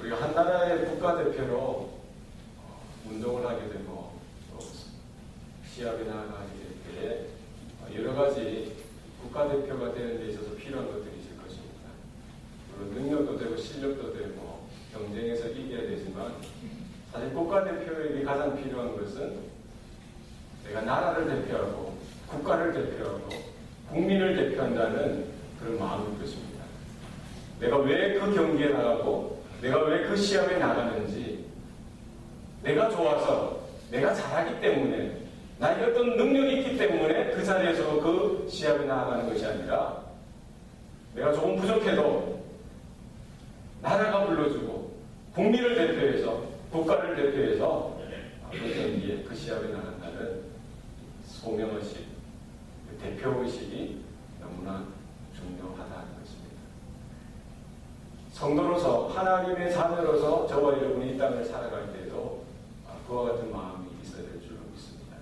우리가 한 나라의 국가대표로 운동을 하게 되고 또 시합에 나가게 될 때에 여러 가지 국가대표가 되는 데 있어서 필요한 것들이 있을 것입니다. 물론 능력도 되고 실력도 되고 경쟁에서 이겨야 되지만 사실 국가대표에게 가장 필요한 것은 내가 나라를 대표하고 국가를 대표하고 국민을 대표한다는 그런 마음일 것입니다. 내가 왜 그 경기에 나가고 내가 왜 그 시합에 나가는지 내가 좋아서 내가 잘하기 때문에 나에게 어떤 능력이 있기 때문에 그 자리에서 그 시합에 나아가는 것이 아니라 내가 조금 부족해도 나라가 불러주고 국민을 대표해서 국가를 대표해서 그 경기에 그 시합에 나간다는 소명의식, 대표의식이 너무나 중요하다는 것입니다. 성도로서 하나님의 자녀로서 저와 여러분이 이 땅을 살아갈 때에도 그와 같은 마음이 있어야 될 줄로 믿습니다.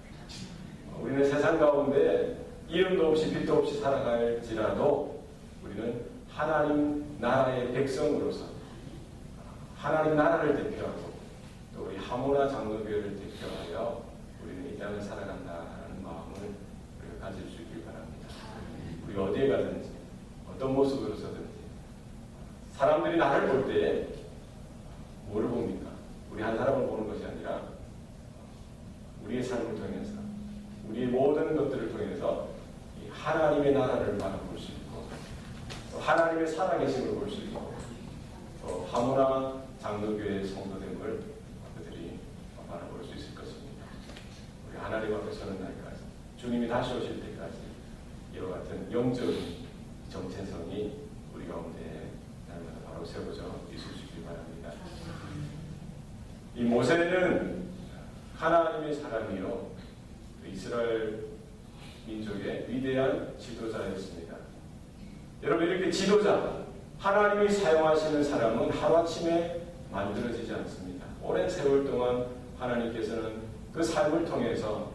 우리는 세상 가운데 이름도 없이 빛도 없이 살아갈지라도 우리는 하나님 나라의 백성으로서 하나님 나라를 대표하고 또 우리 하모나 장로교회를 대표하여 우리는 이 땅을 살아간다는 마음을 우리가 가질 수 있길 바랍니다. 우리 어디에 가든지 어떤 모습으로 서든지 사람들이 나를 볼 때에 뭐를 봅니까? 우리 한 사람을 보는 것이 아니라 우리의 삶을 통해서 우리의 모든 것들을 통해서 이 하나님의 나라를 바라볼 수 있고 또 하나님의 살아계심을 볼 수 있고 또 하모나 장로교회의 성도됨을 그들이 바라볼 수 있을 것입니다. 우리 하나님 앞에 서는 날까지 주님이 다시 오실 때까지 이와 같은 영적인 정체성이 우리 가운데 날마다 바로 세워져 있으시기 바랍니다. 이 모세는 하나님의 사람이요 이스라엘 민족의 위대한 지도자였습니다. 여러분 이렇게 지도자 하나님이 사용하시는 사람은 하루아침에 만들어지지 않습니다. 오랜 세월 동안 하나님께서는 그 삶을 통해서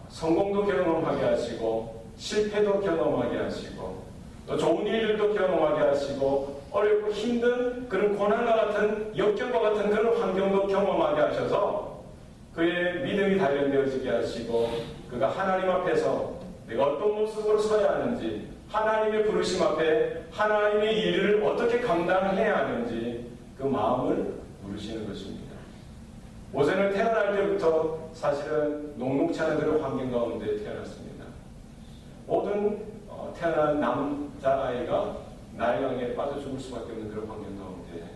성공도 경험하게 하시고 실패도 경험하게 하시고 또 좋은 일들도 경험하게 하시고 어렵고 힘든 그런 고난과 같은 역경과 같은 그런 환경도 경험하게 하셔서 그의 믿음이 단련되어지게 하시고 그가 하나님 앞에서 내가 어떤 모습으로 서야 하는지 하나님의 부르심 앞에 하나님의 일을 어떻게 감당해야 하는지 그 마음을 물으시는 것입니다. 모세는 태어날 때부터 사실은 녹록치 않은 그런 환경 가운데 태어났습니다. 모든 태어난 남자아이가 나일강에 빠져 죽을 수밖에 없는 그런 환경 가운데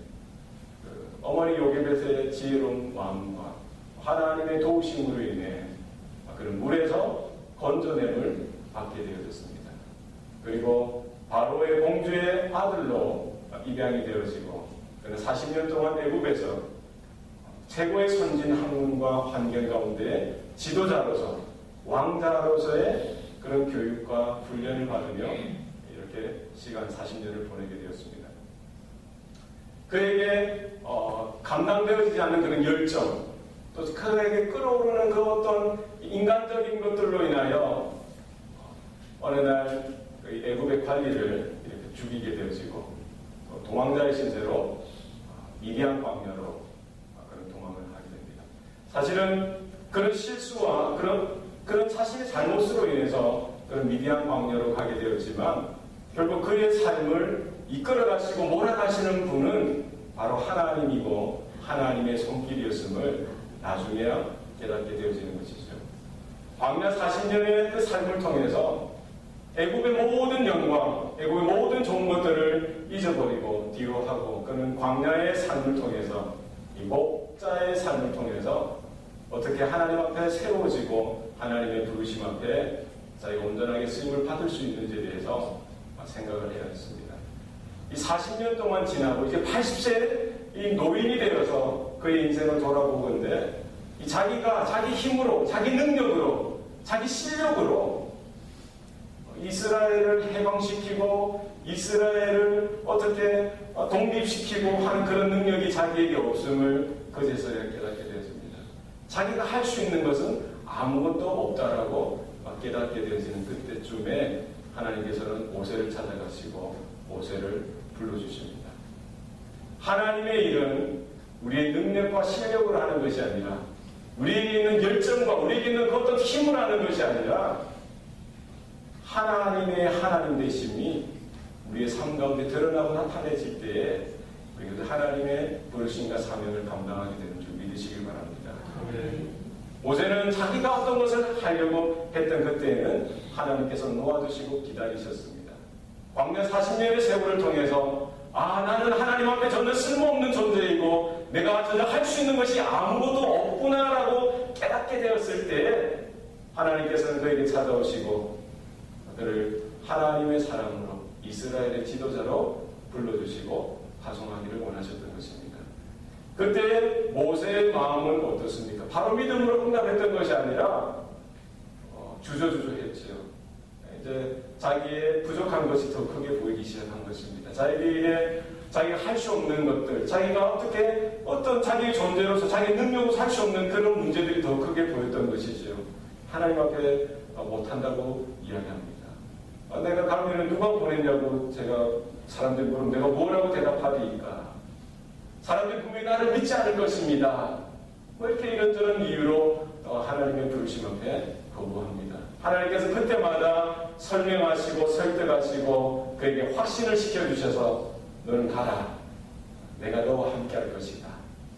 어머니 요게벳의 지혜로운 마음과 하나님의 도우심으로 인해 그런 물에서 건져냄을 받게 되어졌습니다. 그리고 바로의 공주의 아들로 입양이 되어지고 그는 40년 동안 애굽에서 최고의 선진 학문과 환경 가운데 지도자로서 왕자로서의 그런 교육과 훈련을 받으며 이렇게 시간 40년을 보내게 되었습니다. 그에게 감당되어지지 않는 그런 열정 또 그에게 끌어오르는 그 어떤 인간적인 것들로 인하여 어느 날 애굽의 관리를 이렇게 죽이게 되어지고 도망자의 신세로 미디안 광야로 그런 도망을 하게 됩니다. 사실은 그런 실수와 그런 자신의 잘못으로 인해서 그런 미디안 광야로 가게 되었지만 결국 그의 삶을 이끌어가시고 몰아가시는 분은 바로 하나님이고 하나님의 손길이었음을 나중에 깨닫게 되어지는 것이죠. 광야 40년의 그 삶을 통해서 애굽의 모든 영광, 애굽의 모든 좋은 것들을 잊어버리고 뒤로 하고 그는 광야의 삶을 통해서 이 목자의 삶을 통해서 어떻게 하나님 앞에 세워지고 하나님의 부르심 앞에 자기가 온전하게 쓰임을 받을 수 있는지에 대해서 생각을 해야 했습니다. 이 40년 동안 지나고 이제 80세 이 노인이 되어서 그의 인생을 돌아보건대 자기가 자기 힘으로 자기 능력으로 자기 실력으로 이스라엘을 해방시키고 이스라엘을 어떻게 독립시키고 하는 그런 능력이 자기에게 없음을 그제서야 깨닫게 되었습니다. 자기가 할 수 있는 것은 아무것도 없다라고 깨닫게 되어지는 그때쯤에 하나님께서는 모세를 찾아가시고 모세를 불러주십니다. 하나님의 일은 우리의 능력과 실력으로 하는 것이 아니라 우리에게 있는 열정과 우리에게 있는 어떤 힘을 하는 것이 아니라 하나님의 하나님 되심이 우리의 삶 가운데 드러나고 나타내질 때에 우리가 하나님의 부르심과 사명을 감당하게 되는 줄 믿으시길 바랍니다. 모세는 자기가 어떤 것을 하려고 했던 그때에는 하나님께서 놓아두시고 기다리셨습니다. 광야 40년의 세월을 통해서 나는 하나님 앞에 전혀 쓸모없는 존재이고 내가 전혀 할 수 있는 것이 아무것도 없구나라고 깨닫게 되었을 때 하나님께서는 그에게 찾아오시고 그를 하나님의 사람으로 이스라엘의 지도자로 불러주시고 파송하기를 원하셨던 것입니다. 그때 모세의 마음은 어떻습니까? 바로 믿음으로 응답했던 것이 아니라 주저주저했죠. 이제 자기의 부족한 것이 더 크게 보이기 시작한 것입니다. 자기가 할 수 없는 것들, 자기가 어떤 자기의 존재로서 자기의 능력으로 할 수 없는 그런 문제들이 더 크게 보였던 것이죠. 하나님 앞에 못한다고 이야기합니다. 내가 가면 누가 보냈냐고 제가 사람들이 물으면 내가 뭐라고 대답하리까? 사람들이 분명히 나를 믿지 않을 것입니다. 이렇게 이런저런 이유로 하나님의 부르심 앞에 거부합니다. 하나님께서 그때마다 설명하시고 설득하시고 그에게 확신을 시켜주셔서 너는 가라. 내가 너와 함께 할 것이다.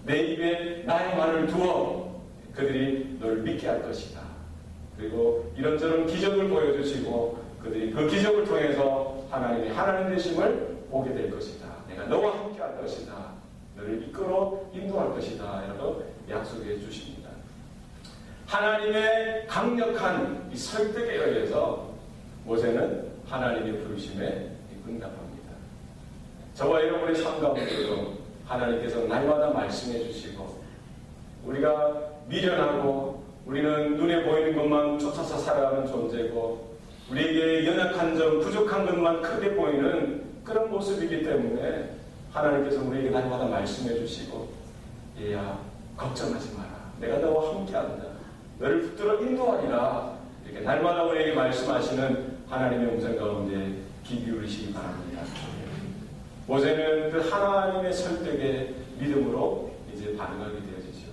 내 입에 나의 말을 두어 그들이 너를 믿게 할 것이다. 그리고 이런저런 기적을 보여주시고 그들이 그 기적을 통해서 하나님의 하나님 되심을 보게 될 것이다. 내가 너와 함께 할 것이다. 너를 이끌어 인도할 것이다. 라고 약속해 주십니다. 하나님의 강력한 이 설득에 의해서 모세는 하나님의 부르심에 응답합니다. 저와 여러분의 삶 가운데도 하나님께서 날마다 말씀해 주시고 우리가 미련하고 우리는 눈에 보이는 것만 쫓아서 살아가는 존재고 우리에게 연약한 점, 부족한 것만 크게 보이는 그런 모습이기 때문에 하나님께서 우리에게 날마다 말씀해 주시고 얘야 걱정하지 마라. 내가 너와 함께한다. 너를 붙들어 인도하리라. 이렇게 날마다 우리에게 말씀하시는 하나님의 음성 가운데 귀 기울이시기 바랍니다. 모세는 그 하나님의 설득에 믿음으로 이제 반응하게 되어지죠.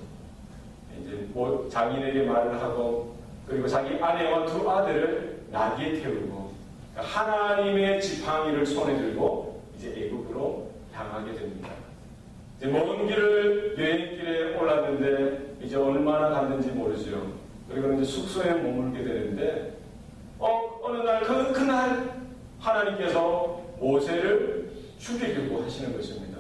이제 장인에게 말을 하고 그리고 자기 아내와 두 아들을 나귀에 태우고 하나님의 지팡이를 손에 들고 이제 애국으로 향하게 됩니다. 이제 먼 길을 여행길에 올랐는데 이제 얼마나 갔는지 모르죠. 그리고 이제 숙소에 머물게 되는데 어느 날 그날 하나님께서 모세를 죽이려고 하시는 것입니다.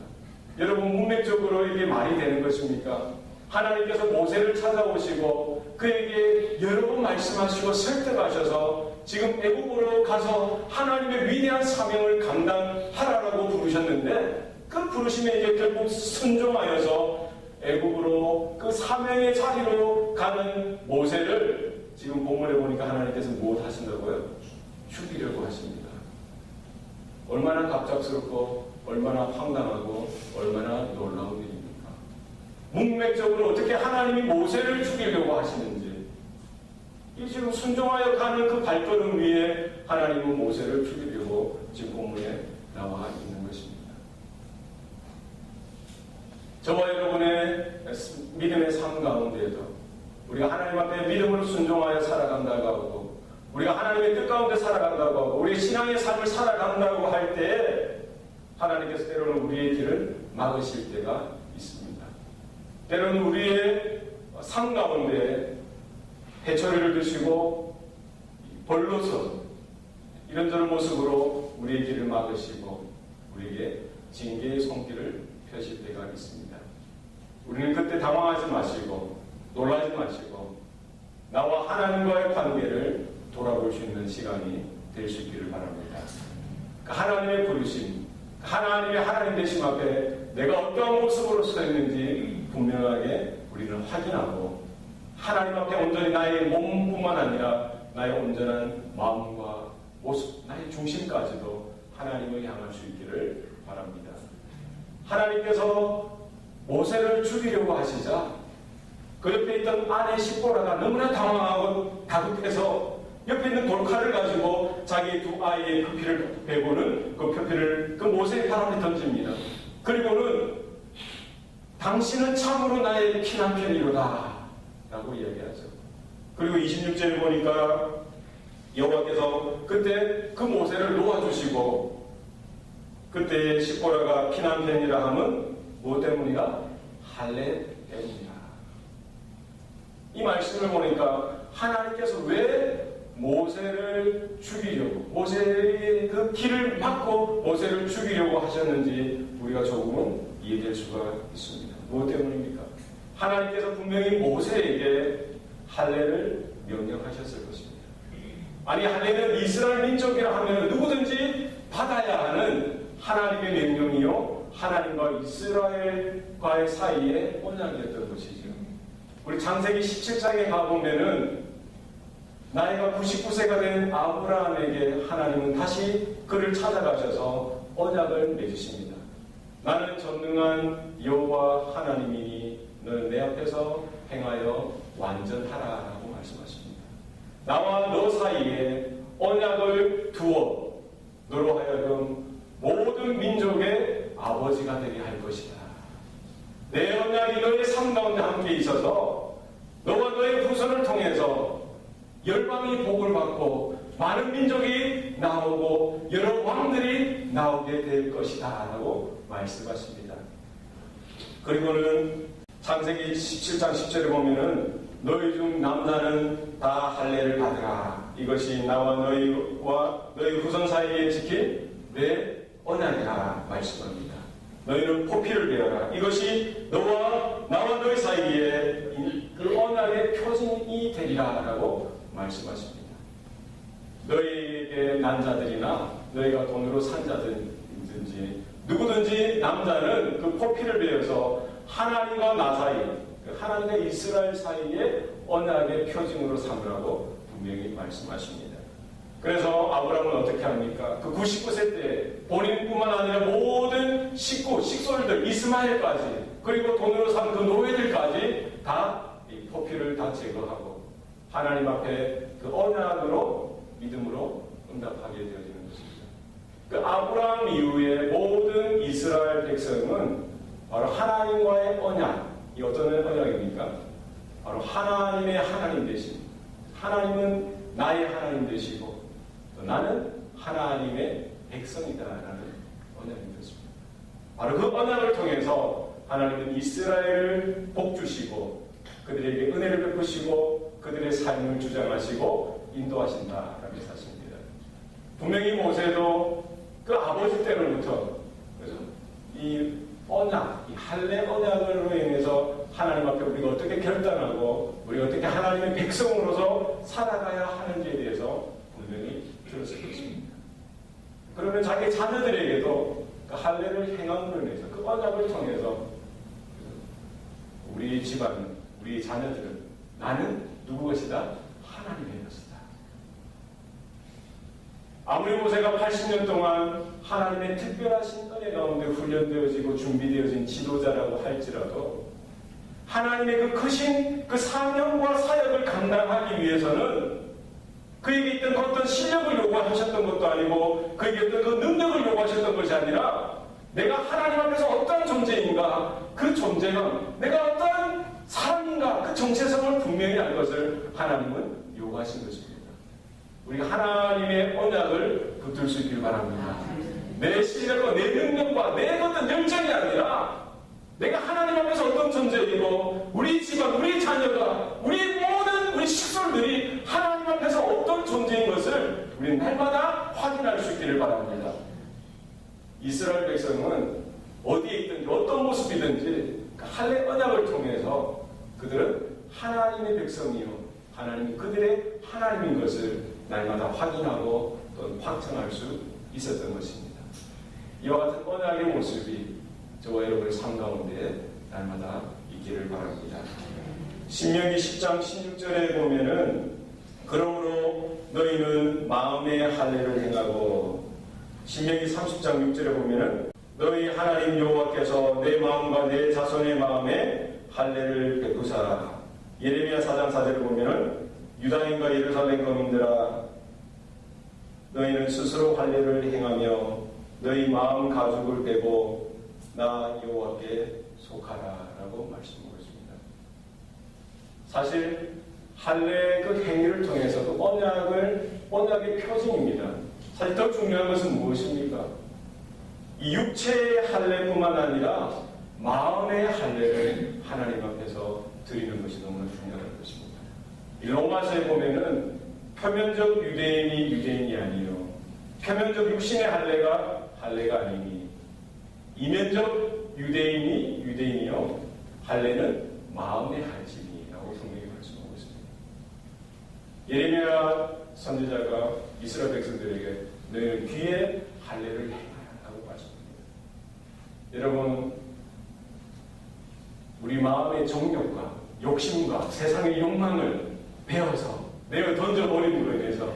여러분 문맥적으로 이게 말이 되는 것입니까? 하나님께서 모세를 찾아오시고 그에게 여러 번 말씀하시고 설득하셔서 지금 애국으로 가서 하나님의 위대한 사명을 감당하라고 부르셨는데 그 부르심에 이제 결국 순종하여서 애국으로 그 사명의 자리로 가는 모세를 지금 본문에 보니까 하나님께서 무엇 하신다고요? 죽이려고 하십니다. 얼마나 갑작스럽고 얼마나 황당하고 얼마나 놀라운 일입니까? 문맥적으로 어떻게 하나님이 모세를 죽이려고 하시는지 이 지금 순종하여 가는 그 발걸음 위에 하나님은 모세를 죽이려고 지금 본문에 나와 있는 것입니다. 저와 여러분의 믿음의 삶 가운데에도 우리가 하나님 앞에 믿음으로 순종하여 살아간다고 하고 우리가 하나님의 뜻 가운데 살아간다고 하고 우리의 신앙의 삶을 살아간다고 할 때 하나님께서 때로는 우리의 길을 막으실 때가 있습니다. 때로는 우리의 삶 가운데 해초리를 드시고 벌로서 이런저런 모습으로 우리의 길을 막으시고 우리에게 징계의 손길을 펴실 때가 있습니다. 우리는 그때 당황하지 마시고 놀라지 마시고 나와 하나님과의 관계를 돌아볼 수 있는 시간이 될 수 있기를 바랍니다. 하나님의 부르심, 하나님의 하나님 되심 앞에 내가 어떠한 모습으로 서 있는지 분명하게 우리는 확인하고 하나님 앞에 온전히 나의 몸뿐만 아니라 나의 온전한 마음과 모습, 나의 중심까지도 하나님을 향할 수 있기를 바랍니다. 하나님께서 모세를 죽이려고 하시자 그 옆에 있던 아내 십보라가 너무나 당황하고 다급해서 옆에 있는 돌칼을 가지고 자기 두 아이의 그 피를 빼고는 그 표피를 그 모세의 발 앞에 던집니다. 그리고는 당신은 참으로 나의 피난편이로다 라고 이야기하죠. 그리고 26절에 보니까 여호와께서 그때 그 모세를 놓아주시고, 그때 시보라가 피난편이라 함은 뭐 때문이라? 할례 때문이라. 이 말씀을 보니까 하나님께서 왜 모세를 죽이려고, 모세의 그 길을 막고 모세를 죽이려고 하셨는지 우리가 조금은 이해될 수가 있습니다. 무엇 때문입니까? 하나님께서 분명히 모세에게 할례를 명령하셨을 것입니다. 아니, 할례는 이스라엘 민족이라 하면 누구든지 받아야 하는 하나님의 명령이요, 하나님과 이스라엘과의 사이에 언약이었던 것이죠. 우리 창세기 17장에 가보면은 나이가 99세가 된 아브라함에게 하나님은 다시 그를 찾아가셔서 언약을 맺으십니다. 나는 전능한 여호와 하나님이니 너는 내 앞에서 행하여 완전하라라고 말씀하십니다. 나와 너 사이에 언약을 두어 너로 하여금 모든 민족의 아버지가 되게 할 것이다. 내 언약이 너의 삶 가운데 함께 있어서 너와 너의 후손을 통해서 열방이 복을 받고 많은 민족이 나오고 여러 왕들이 나오게 될 것이다 라고 말씀하십니다. 그리고는 창세기 17장 10절에 보면은 너희 중 남자는 다 할례를 받으라. 이것이 나와 너희와 너희 후손 사이에 지킨 내 언약이라 말씀합니다. 너희는 포피를 베어라. 이것이 너와 나와 너희 사이에 그 언약의 표징이 되리라 라고 말씀하십니다. 너희에게 난 자들이나 너희가 돈으로 산 자들든지 누구든지 남자는 그 포피를 베어서 하나님과 나 사이, 하나님과 이스라엘 사이에 언약의 표징으로 삼으라고 분명히 말씀하십니다. 그래서 아브라함은 어떻게 합니까? 그 99세 때 본인뿐만 아니라 모든 식솔들, 이스마엘까지, 그리고 돈으로 산 그 노예들까지 다 이 포피를 다 제거하고 하나님 앞에 그 언약으로 믿음으로 응답하게 되어지는 것입니다. 그 아브라함 이후에 모든 이스라엘 백성은 바로 하나님과의 언약, 이 어떤 언약입니까? 바로 하나님의 하나님 되신, 하나님은 나의 하나님 되시고 또 나는 하나님의 백성이다라는 언약이 되었습니다. 바로 그 언약을 통해서 하나님은 이스라엘을 복주시고 그들에게 은혜를 베푸시고 그들의 삶을 주장하시고 인도하신다라는 사실입니다. 분명히 모세도 그 아버지 때로부터 이 언약, 이 할례 언약으로 인해서 하나님 앞에 우리가 어떻게 결단하고 우리가 어떻게 하나님의 백성으로서 살아가야 하는지에 대해서 분명히 들었을 것입니다. 그러면 자기 자녀들에게도 그 할례를 행함으로 인해서 그 언약을 통해서 우리 집안은, 우리 자녀들은 나는 누구 것이다? 하나님의 것이다. 아무리 모세가 80년 동안 하나님의 특별하신 은혜 가운데 훈련되어지고 준비되어진 지도자라고 할지라도 하나님의 그 크신 그 사명과 사역을 감당하기 위해서는 그에게 있던 어떤 실력을 요구하셨던 것도 아니고 그에게 있던 그 능력을 요구하셨던 것이 아니라 내가 하나님 앞에서 어떤 존재인가, 그 존재감, 내가 어떤 사람인가, 그 정체성을 분명히 알 것을 하나님은 요구하신 것입니다. 우리가 하나님의 언약을 붙들 수 있길 바랍니다. 내 실력과 내 능력과 내 어떤 열정이 아니라 내가 하나님 앞에서 어떤 존재이고 우리 집안, 우리 자녀가, 우리 모든 우리 식솔들이 하나님 앞에서 어떤 존재인 것을 우리 날마다 확인할 수 있기를 바랍니다. 이스라엘 백성은 어디에 있든지 어떤 모습이든지 그 할례 언약을 통해서 그들은 하나님의 백성이요 하나님이 그들의 하나님인 것을 날마다 확인하고 또 확증할 수 있었던 것입니다. 이와 같은 언약의 모습이 저와 여러분의 삶 가운데 날마다 있기를 바랍니다. 신명기 10장 16절에 보면은 그러므로 너희는 마음의 할례를 행하고, 신명기 30장 6절에 보면은 너희 하나님 여호와께서 내 마음과 내 자손의 마음에 할례를 베푸사. 예레미야 4장 4절에 보면은 유다인과 예루살렘 거민들아 너희는 스스로 할례를 행하며 너희 마음 가죽을 빼고 나 여호와께 속하라라고 말씀하고 있습니다. 사실 할례 그 행위를 통해서도 언약의 표징입니다. 사실 더 중요한 것은 무엇입니까? 이 육체의 할례뿐만 아니라 마음의 할례를 하나님 앞에서 드리는 것이 너무나 중요한 것입니다. 이 로마서에 보면은 표면적 유대인이 유대인이 아니요 표면적 육신의 할례가 아니니 이면적 유대인이 유대인이요 할례는 마음의 할지니라고 분명히 말씀하고 있습니다. 예레미야 선지자가 이스라엘 백성들에게 너희는 귀에 할례를 행하라고 말씀합니다. 여러분, 우리 마음의 정욕과 욕심과 세상의 욕망을 베어서 내어 던져버림으로 인해서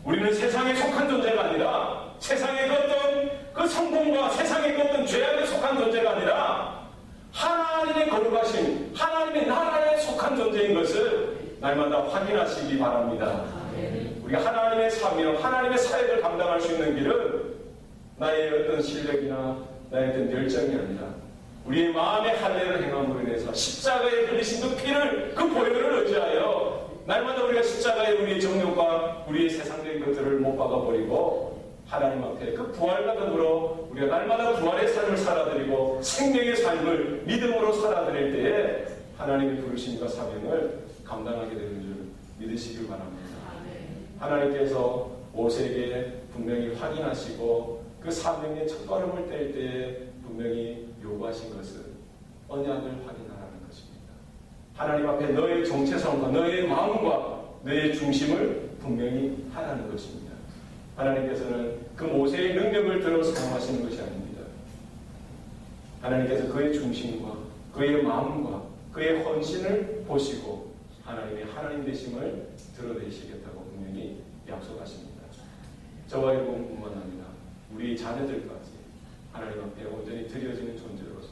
우리는 세상에 속한 존재가 아니라 세상의 어떤 그 성공과 세상의 어떤 죄악에 속한 존재가 아니라 하나님의 거룩하신 하나님의 나라에 속한 존재인 것을 날마다 확인하시기 바랍니다. 우리가 하나님의 사명, 하나님의 사역을 감당할 수 있는 길은 나의 어떤 실력이나 나의 어떤 열정이 아니라 우리의 마음의 할례를 행함으로 인해서 십자가에 흘리신 그 피를, 그 보혈을 의지하여 날마다 우리가 십자가에 우리의 정욕과 우리의 세상적인 것들을 못 박아버리고 하나님 앞에 그 부활과 더불어 우리가 날마다 부활의 삶을 살아드리고 생명의 삶을 믿음으로 살아드릴 때에 하나님의 부르심과 사명을 감당하게 되는 줄 믿으시길 바랍니다. 하나님께서 모세에게 분명히 확인하시고 그 사명의 첫걸음을 뗄 때에 분명히 요구하신 것은 언약을 확인하라는 것입니다. 하나님 앞에 너의 정체성과 너의 마음과 너의 중심을 분명히 하라는 것입니다. 하나님께서는 그 모세의 능력을 들어 사용하시는 것이 아닙니다. 하나님께서 그의 중심과 그의 마음과 그의 헌신을 보시고 하나님의 하나님 되심을 드러내시겠다고 분명히 약속하십니다. 저와 여러분뿐만 아니라 우리 자녀들까지 하나님 앞에 온전히 드려지는 존재로서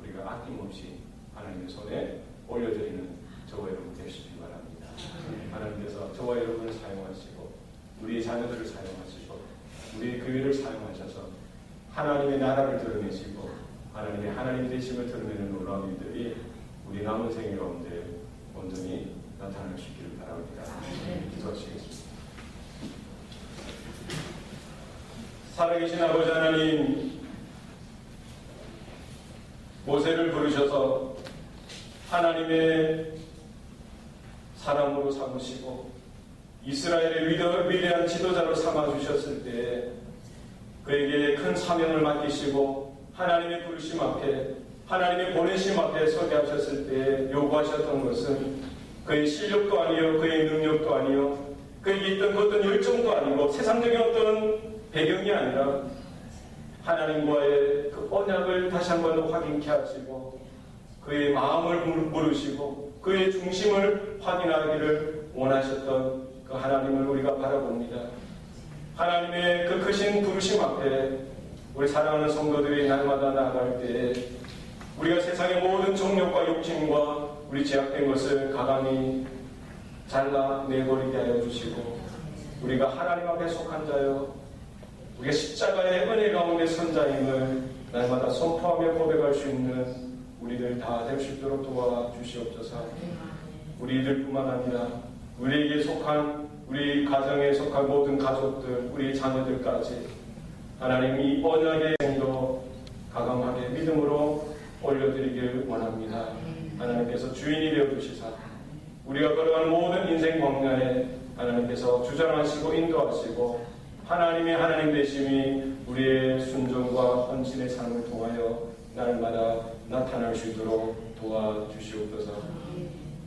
우리가 아낌없이 하나님의 손에 올려드리는 저와 여러분 되시기 바랍니다. 하나님께서 저와 여러분을 사용하시고 우리 자녀들을 사용하시고 우리 교회를 사용하셔서 하나님의 나라를 드러내시고 하나님의 하나님 되심을 드러내는 놀라운 일들이 우리 남은 생애 가운데 온전히 나타날 수 있기를 바랍니다. 기도하시겠습니다. 살아계신 아버지 하나님, 모세를 부르셔서 하나님의 사람으로 삼으시고 이스라엘의 위대한 지도자로 삼아주셨을 때 그에게 큰 사명을 맡기시고 하나님의 부르심 앞에 하나님의 보내심 앞에 서게 하셨을 때 요구하셨던 것은 그의 실력도 아니요 그의 능력도 아니요 그에게 있던 어떤 열정도 아니고 세상적인 어떤 배경이 아니라 하나님과의 그 언약을 다시 한번 확인케 하시고 그의 마음을 물으시고 그의 중심을 확인하기를 원하셨던 그 하나님을 우리가 바라봅니다. 하나님의 그 크신 부르심 앞에 우리 사랑하는 성도들이 날마다 나아갈 때 우리가 세상의 모든 정욕과 욕심과 우리 제약된 것을 가감히 잘라내버리게 하여 주시고 우리가 하나님 앞에 속한 자여 우리가 십자가의 은혜 가운데 선자임을 날마다 선포하며 고백할 수 있는 우리들 다 될 수 있도록 도와주시옵소서. 우리들뿐만 아니라 우리에게 속한 우리 가정에 속한 모든 가족들 우리 자녀들까지 하나님 이 언약의 행도 가감하게 믿음으로 올려드리길 원합니다. 하나님께서 주인이 되어주시사 우리가 걸어가는 모든 인생 광야에 하나님께서 주장하시고 인도하시고 하나님의 하나님 되심이 우리의 순종과 헌신의 삶을 통하여 날마다 나타날 수 있도록 도와주시옵소서.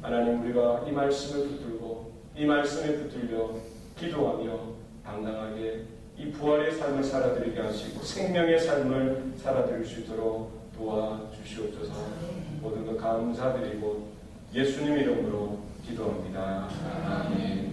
하나님 우리가 이 말씀을 붙들고 이 말씀에 붙들려 기도하며 당당하게 이 부활의 삶을 살아드리게 하시고 생명의 삶을 살아드릴 수 있도록 도와주시옵소서. 모든 것 감사드리고 예수님 이름으로 기도합니다. 아멘.